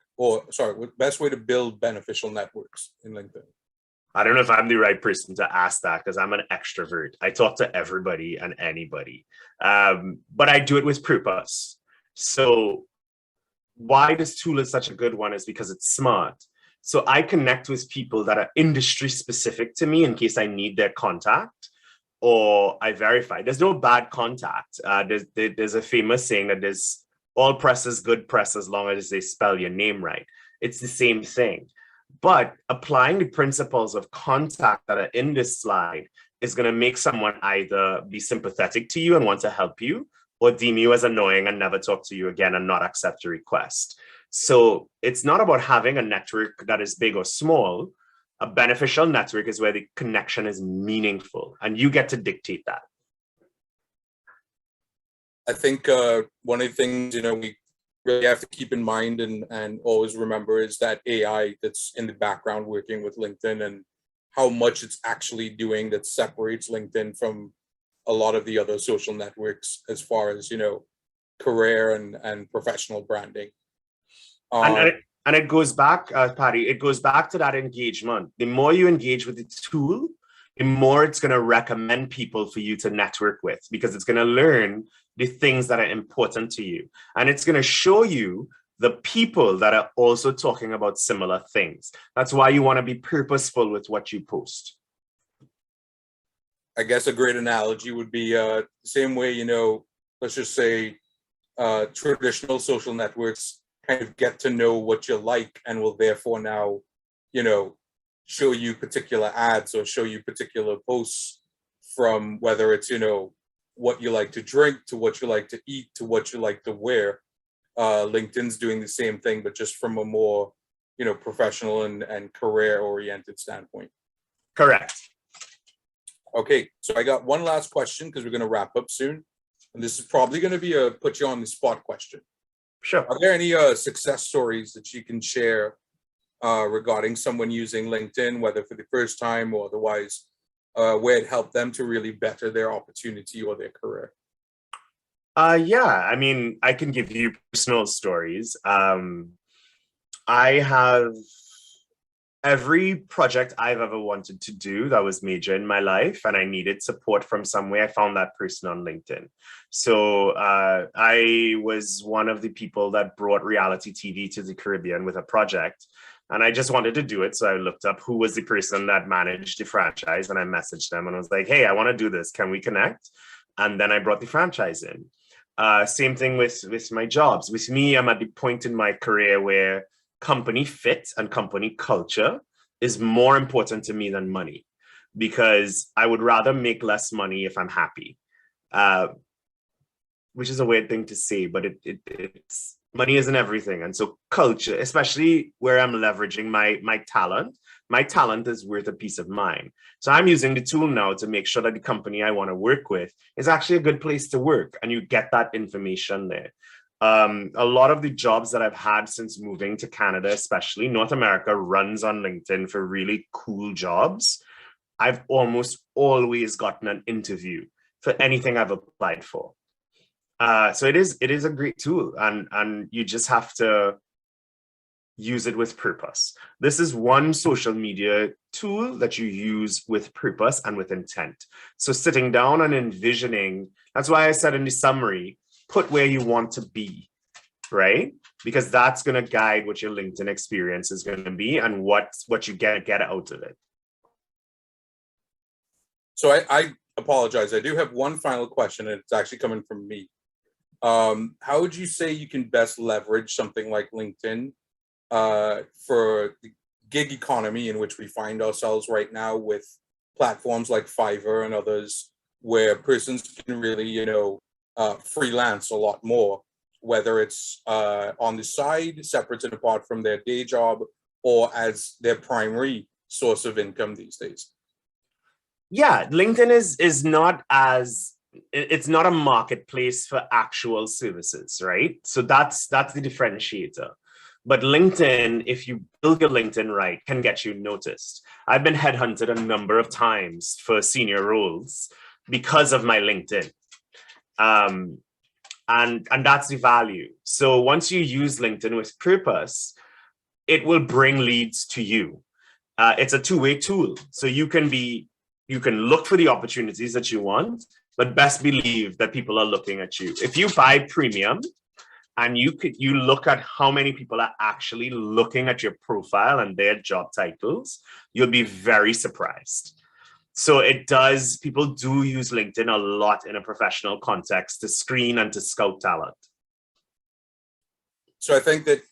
Best way to build beneficial networks in LinkedIn? I don't know if I'm the right person to ask that, because I'm an extrovert. I talk to everybody and anybody, but I do it with purpose. So why this tool is such a good one is because it's smart. So I connect with people that are industry specific to me in case I need their contact, or I verify. There's no bad contact. There's a famous saying that there's all press is good press as long as they spell your name right. It's the same thing. But applying the principles of contact that are in this slide is going to make someone either be sympathetic to you and want to help you, or deem you as annoying and never talk to you again and not accept a request. So it's not about having a network that is big or small. A beneficial network is where the connection is meaningful, and you get to dictate that. I think one of the things, we really have to keep in mind and always remember is that AI that's in the background working with LinkedIn, and how much it's actually doing that separates LinkedIn from a lot of the other social networks as far as, career and professional branding. And it goes back, Patty, it goes back to that engagement. The more you engage with the tool, the more it's going to recommend people for you to network with, because it's going to learn the things that are important to you. And it's going to show you the people that are also talking about similar things. That's why you want to be purposeful with what you post. I guess a great analogy would be the same way, let's just say traditional social networks kind of get to know what you like and will therefore now, show you particular ads or show you particular posts from whether it's, what you like to drink to what you like to eat to what you like to wear. LinkedIn's doing the same thing, but just from a more, professional and career oriented standpoint. Correct. Okay, so I got one last question because we're going to wrap up soon. And this is probably going to be a put you on the spot question. Sure. Are there any success stories that you can share regarding someone using LinkedIn, whether for the first time or otherwise, where it helped them to really better their opportunity or their career? Yeah, I mean, I can give you personal stories. I have every project I've ever wanted to do that was major in my life and I needed support from somewhere, I found that person on LinkedIn. So I was one of the people that brought reality TV to the Caribbean with a project. And I just wanted to do it. So I looked up who was the person that managed the franchise and I messaged them and I was like, hey, I want to do this. Can we connect? And then I brought the franchise in. Same thing with my jobs. With me, I'm at the point in my career where company fit and company culture is more important to me than money, because I would rather make less money if I'm happy, which is a weird thing to say, but it's money isn't everything. And so culture, especially where I'm leveraging my talent is worth a peace of mind. So I'm using the tool now to make sure that the company I want to work with is actually a good place to work. And you get that information there. A lot of the jobs that I've had since moving to Canada, especially North America, runs on LinkedIn for really cool jobs. I've almost always gotten an interview for anything I've applied for. So it is a great tool, and you just have to use it with purpose. This is one social media tool that you use with purpose and with intent. So sitting down and envisioning, that's why I said in the summary, put where you want to be, right? Because that's going to guide what your LinkedIn experience is going to be and what you get out of it. So I apologize. I do have one final question, and it's actually coming from me. How would you say you can best leverage something like LinkedIn for the gig economy in which we find ourselves right now with platforms like Fiverr and others, where persons can really, freelance a lot more, whether it's on the side, separate and apart from their day job, or as their primary source of income these days? Yeah, LinkedIn is not as, it's not a marketplace for actual services, right? So that's the differentiator. But LinkedIn, if you build your LinkedIn right, can get you noticed. I've been headhunted a number of times for senior roles because of my LinkedIn. And that's the value. So once you use LinkedIn with purpose, it will bring leads to you. It's a two-way tool. So you can look for the opportunities that you want, but best believe that people are looking at you. If you buy premium and you look at how many people are actually looking at your profile and their job titles, you'll be very surprised. So people do use LinkedIn a lot in a professional context to screen and to scout talent. So I think that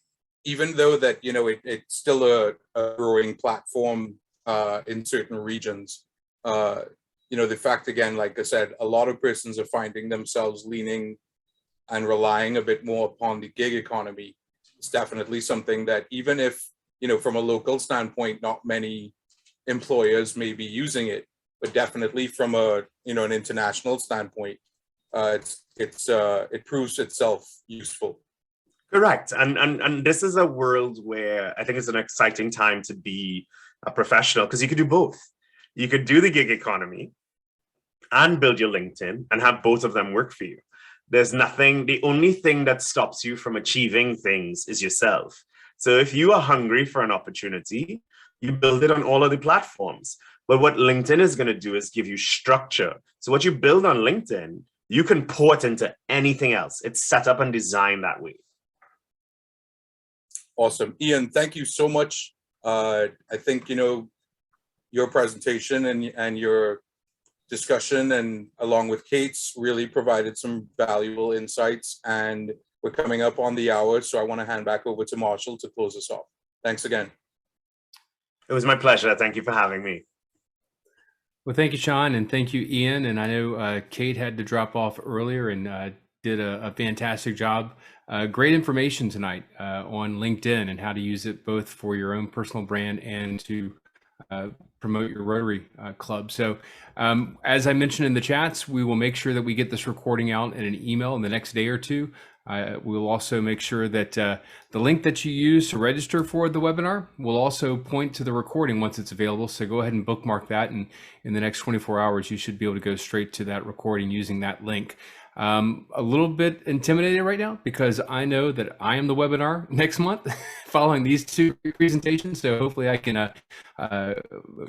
even though that, it's still a growing platform in certain regions, the fact, again, like I said, a lot of persons are finding themselves leaning and relying a bit more upon the gig economy. It's definitely something that even if, from a local standpoint, not many employers may be using it, but definitely from an international standpoint, it proves itself useful. Correct. And this is a world where I think it's an exciting time to be a professional, because you could do both. You could do the gig economy and build your LinkedIn and have both of them work for you. The only thing that stops you from achieving things is yourself. So if you are hungry for an opportunity, you build it on all of the platforms. But what LinkedIn is going to do is give you structure. So what you build on LinkedIn, you can port into anything else. It's set up and designed that way. Awesome. Ian, thank you so much. I think, your presentation and your discussion, and along with Kate's, really provided some valuable insights. And we're coming up on the hour, so I want to hand back over to Marshall to close us off. Thanks again. It was my pleasure. Thank you for having me. Well, thank you, Sean, and thank you, Ian. And I know Kate had to drop off earlier and did a fantastic job. Great information tonight on LinkedIn and how to use it both for your own personal brand and to promote your Rotary Club. So as I mentioned in the chats, we will make sure that we get this recording out in an email in the next day or two. We'll also make sure that the link that you use to register for the webinar will also point to the recording once it's available. So go ahead and bookmark that, and in the next 24 hours, you should be able to go straight to that recording using that link. A little bit intimidated right now because I know that I am the webinar next month following these two presentations. So hopefully I can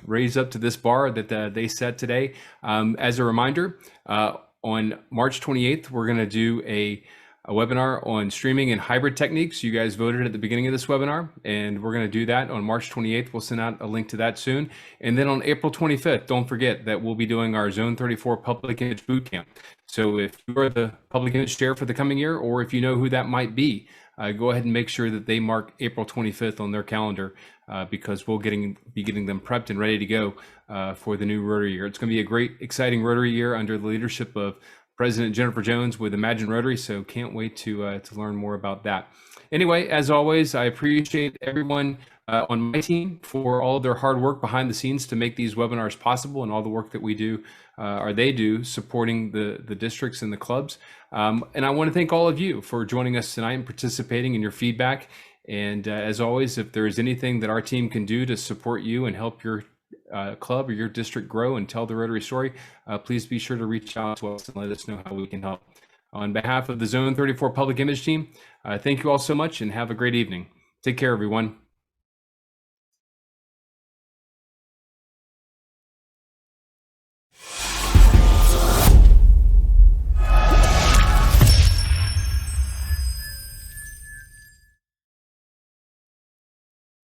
raise up to this bar that they set today. As a reminder, on March 28th, we're going to do a webinar on streaming and hybrid techniques. You guys voted at the beginning of this webinar, and we're going to do that on March 28th. We'll send out a link to that soon. And then on April 25th, don't forget that we'll be doing our Zone 34 Public Image Bootcamp. So if you are the public image chair for the coming year, or if you know who that might be, go ahead and make sure that they mark April 25th on their calendar because we'll be getting them prepped and ready to go for the new Rotary year. It's going to be a great, exciting Rotary year under the leadership of President Jennifer Jones with Imagine Rotary, so can't wait to learn more about that. Anyway, as always, I appreciate everyone on my team for all of their hard work behind the scenes to make these webinars possible, and all the work that we do, or they do, supporting the districts and the clubs. And I want to thank all of you for joining us tonight and participating in your feedback. And as always, if there is anything that our team can do to support you and help your club or your district grow and tell the Rotary story, please be sure to reach out to us and let us know how we can help. On behalf of the Zone 34 Public Image team, thank you all so much and have a great evening. Take care, everyone.